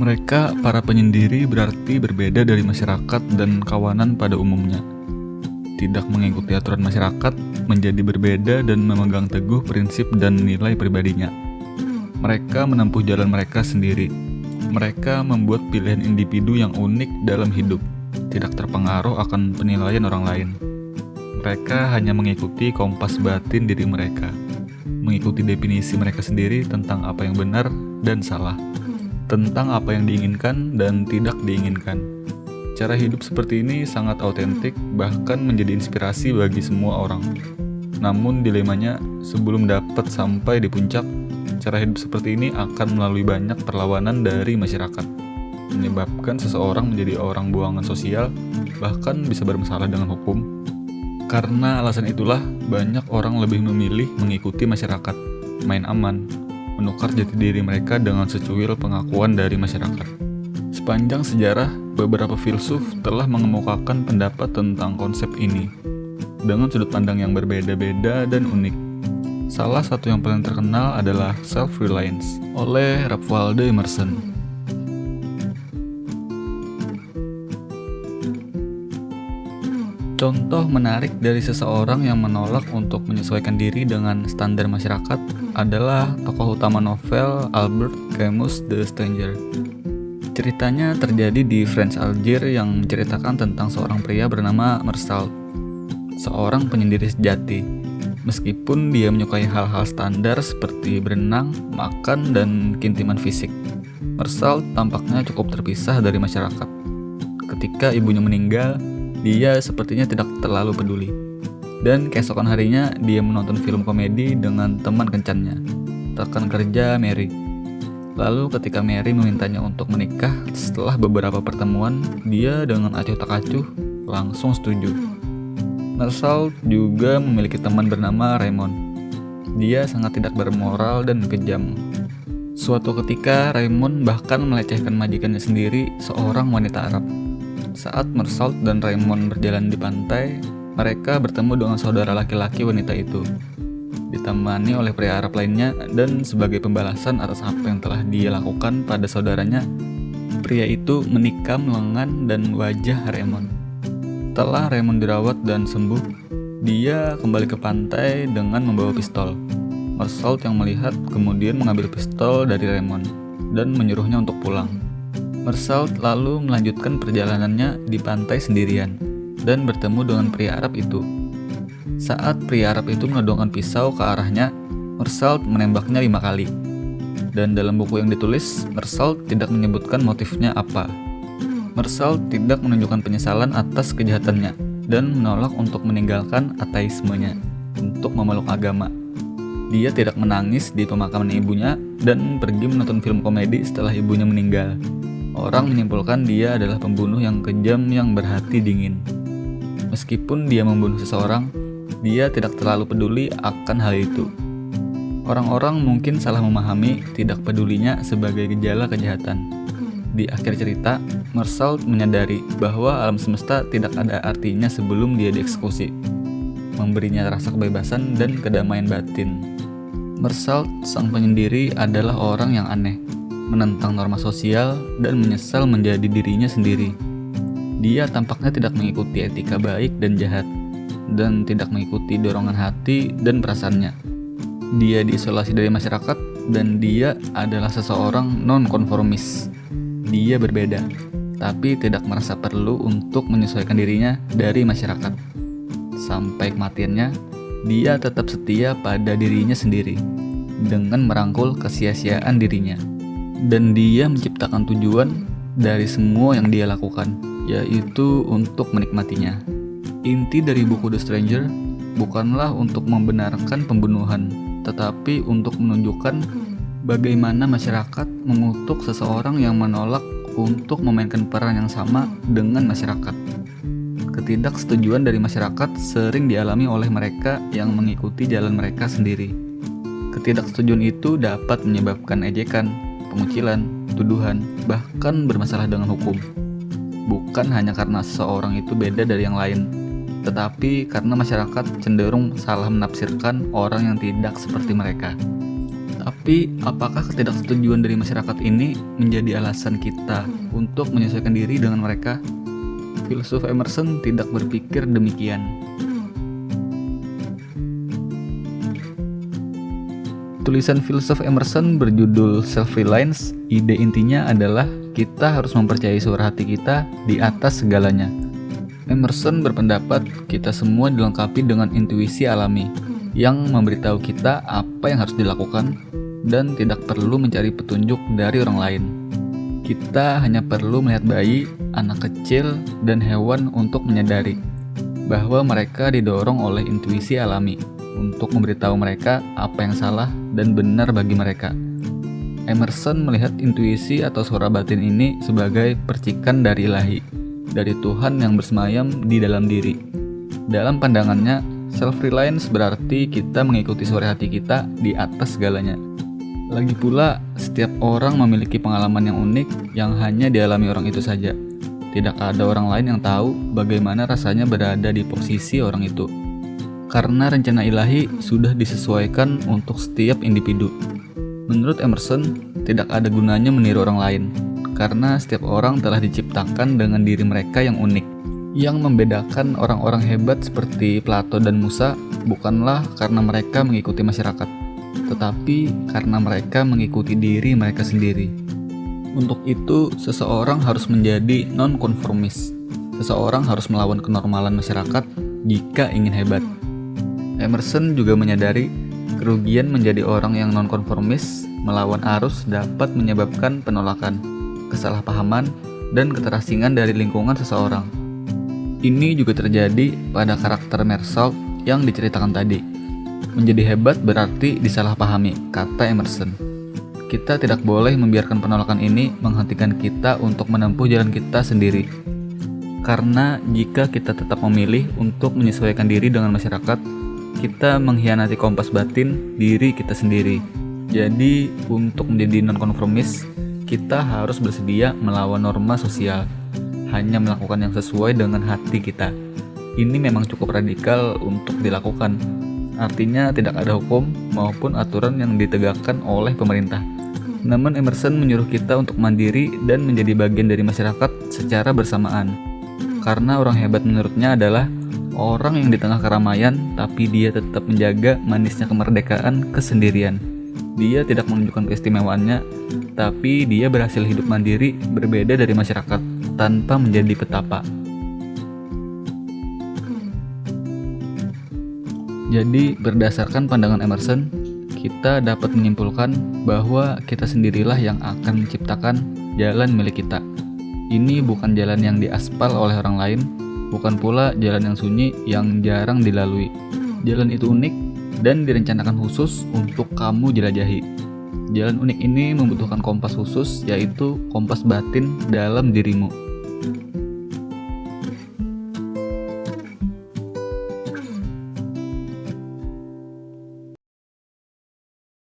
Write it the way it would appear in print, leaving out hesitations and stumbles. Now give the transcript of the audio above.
Mereka, para penyendiri, berarti berbeda dari masyarakat dan kawanan pada umumnya. Tidak mengikuti aturan masyarakat, menjadi berbeda dan memegang teguh prinsip dan nilai pribadinya. Mereka menempuh jalan mereka sendiri. Mereka membuat pilihan individu yang unik dalam hidup, tidak terpengaruh akan penilaian orang lain. Mereka hanya mengikuti kompas batin diri mereka, mengikuti definisi mereka sendiri tentang apa yang benar dan salah, tentang apa yang diinginkan dan tidak diinginkan. Cara hidup seperti ini sangat autentik, bahkan menjadi inspirasi bagi semua orang. Namun dilemanya, sebelum dapat sampai di puncak, cara hidup seperti ini akan melalui banyak perlawanan dari masyarakat, menyebabkan seseorang menjadi orang buangan sosial, bahkan bisa bermasalah dengan hukum. Karena alasan itulah, banyak orang lebih memilih mengikuti masyarakat, main aman, menukar jati diri mereka dengan secuil pengakuan dari masyarakat. Sepanjang sejarah, beberapa filsuf telah mengemukakan pendapat tentang konsep ini, dengan sudut pandang yang berbeda-beda dan unik. Salah satu yang paling terkenal adalah Self-Reliance oleh Ralph Waldo Emerson. Contoh menarik dari seseorang yang menolak untuk menyesuaikan diri dengan standar masyarakat adalah tokoh utama novel Albert Camus' The Stranger. Ceritanya terjadi di French Algiers yang menceritakan tentang seorang pria bernama Marcel, seorang penyendiri sejati. Meskipun dia menyukai hal-hal standar seperti berenang, makan, dan keintiman fisik, Marcel tampaknya cukup terpisah dari masyarakat. Ketika ibunya meninggal, dia sepertinya tidak terlalu peduli. Dan keesokan harinya, dia menonton film komedi dengan teman kencannya, rekan kerja Mary. Lalu ketika Mary memintanya untuk menikah setelah beberapa pertemuan, dia dengan acuh tak acuh langsung setuju. Marcel juga memiliki teman bernama Raymond. Dia sangat tidak bermoral dan kejam. Suatu ketika, Raymond bahkan melecehkan majikannya sendiri, seorang wanita Arab. Saat Marcel dan Raymond berjalan di pantai, mereka bertemu dengan saudara laki-laki wanita itu, ditemani oleh pria Arab lainnya, dan sebagai pembalasan atas apa yang telah dia lakukan pada saudaranya, pria itu menikam lengan dan wajah Raymond. Setelah Raymond dirawat dan sembuh, dia kembali ke pantai dengan membawa pistol. Marcel yang melihat kemudian mengambil pistol dari Raymond dan menyuruhnya untuk pulang. Marcel lalu melanjutkan perjalanannya di pantai sendirian dan bertemu dengan pria Arab itu. Saat pria Arab itu menodongkan pisau ke arahnya, Marcel menembaknya 5 kali. Dan dalam buku yang ditulis, Marcel tidak menyebutkan motifnya apa. Marcel tidak menunjukkan penyesalan atas kejahatannya dan menolak untuk meninggalkan ateismenya untuk memeluk agama. Dia tidak menangis di pemakaman ibunya dan pergi menonton film komedi setelah ibunya meninggal. Orang menyimpulkan dia adalah pembunuh yang kejam yang berhati dingin. Meskipun dia membunuh seseorang, dia tidak terlalu peduli akan hal itu. Orang-orang mungkin salah memahami tidak pedulinya sebagai gejala kejahatan. Di akhir cerita, Marcel menyadari bahwa alam semesta tidak ada artinya sebelum dia dieksekusi, memberinya rasa kebebasan dan kedamaian batin. Marcel, sang penyendiri, adalah orang yang aneh, menentang norma sosial, dan menyesal menjadi dirinya sendiri. Dia tampaknya tidak mengikuti etika baik dan jahat, dan tidak mengikuti dorongan hati dan perasaannya. Dia diisolasi dari masyarakat, dan dia adalah seseorang non-konformis. Dia berbeda, tapi tidak merasa perlu untuk menyesuaikan dirinya dari masyarakat. Sampai kematiannya, dia tetap setia pada dirinya sendiri, dengan merangkul kesia-siaan dirinya. Dan dia menciptakan tujuan dari semua yang dia lakukan, yaitu untuk menikmatinya. Inti dari buku The Stranger bukanlah untuk membenarkan pembunuhan, tetapi untuk menunjukkan bagaimana masyarakat mengutuk seseorang yang menolak untuk memainkan peran yang sama dengan masyarakat. Ketidaksetujuan dari masyarakat sering dialami oleh mereka yang mengikuti jalan mereka sendiri. Ketidaksetujuan itu dapat menyebabkan ejekan, pengucilan, tuduhan, bahkan bermasalah dengan hukum. Bukan hanya karena seseorang itu beda dari yang lain, tetapi karena masyarakat cenderung salah menafsirkan orang yang tidak seperti mereka. Tapi apakah ketidaksetujuan dari masyarakat ini menjadi alasan kita untuk menyesuaikan diri dengan mereka? Filsuf Emerson tidak berpikir demikian. Tulisan filsuf Emerson berjudul Self-Reliance. Ide intinya adalah kita harus mempercayai suara hati kita di atas segalanya. Emerson berpendapat kita semua dilengkapi dengan intuisi alami yang memberitahu kita apa yang harus dilakukan dan tidak perlu mencari petunjuk dari orang lain. Kita hanya perlu melihat bayi, anak kecil, dan hewan untuk menyadari bahwa mereka didorong oleh intuisi alami untuk memberitahu mereka apa yang salah dan benar bagi mereka. Emerson melihat intuisi atau suara batin ini sebagai percikan dari ilahi, dari Tuhan yang bersemayam di dalam diri. Dalam pandangannya, self-reliance berarti kita mengikuti suara hati kita di atas segalanya. Lagi pula, setiap orang memiliki pengalaman yang unik yang hanya dialami orang itu saja. Tidak ada orang lain yang tahu bagaimana rasanya berada di posisi orang itu. Karena rencana ilahi sudah disesuaikan untuk setiap individu. Menurut Emerson, tidak ada gunanya meniru orang lain, karena setiap orang telah diciptakan dengan diri mereka yang unik. Yang membedakan orang-orang hebat seperti Plato dan Musa bukanlah karena mereka mengikuti masyarakat, tetapi karena mereka mengikuti diri mereka sendiri. Untuk itu, seseorang harus menjadi non-konformis. Seseorang harus melawan kenormalan masyarakat jika ingin hebat. Emerson juga menyadari kerugian menjadi orang yang non-konformis melawan arus dapat menyebabkan penolakan, kesalahpahaman, dan keterasingan dari lingkungan seseorang. Ini juga terjadi pada karakter Mersalt yang diceritakan tadi. Menjadi hebat berarti disalahpahami, kata Emerson. Kita tidak boleh membiarkan penolakan ini menghentikan kita untuk menempuh jalan kita sendiri. Karena jika kita tetap memilih untuk menyesuaikan diri dengan masyarakat, kita mengkhianati kompas batin diri kita sendiri. Jadi, untuk menjadi non-konformis, kita harus bersedia melawan norma sosial, hanya melakukan yang sesuai dengan hati kita. Ini memang cukup radikal untuk dilakukan. Artinya tidak ada hukum maupun aturan yang ditegakkan oleh pemerintah. Namun Emerson menyuruh kita untuk mandiri dan menjadi bagian dari masyarakat secara bersamaan. Karena orang hebat menurutnya adalah orang yang di tengah keramaian tapi dia tetap menjaga manisnya kemerdekaan kesendirian. Dia tidak menunjukkan keistimewaannya, tapi dia berhasil hidup mandiri berbeda dari masyarakat tanpa menjadi petapa. Jadi, berdasarkan pandangan Emerson, kita dapat menyimpulkan bahwa kita sendirilah yang akan menciptakan jalan milik kita. Ini bukan jalan yang diaspal oleh orang lain, bukan pula jalan yang sunyi yang jarang dilalui. Jalan itu unik dan direncanakan khusus untuk kamu jelajahi. Jalan unik ini membutuhkan kompas khusus, yaitu kompas batin dalam dirimu.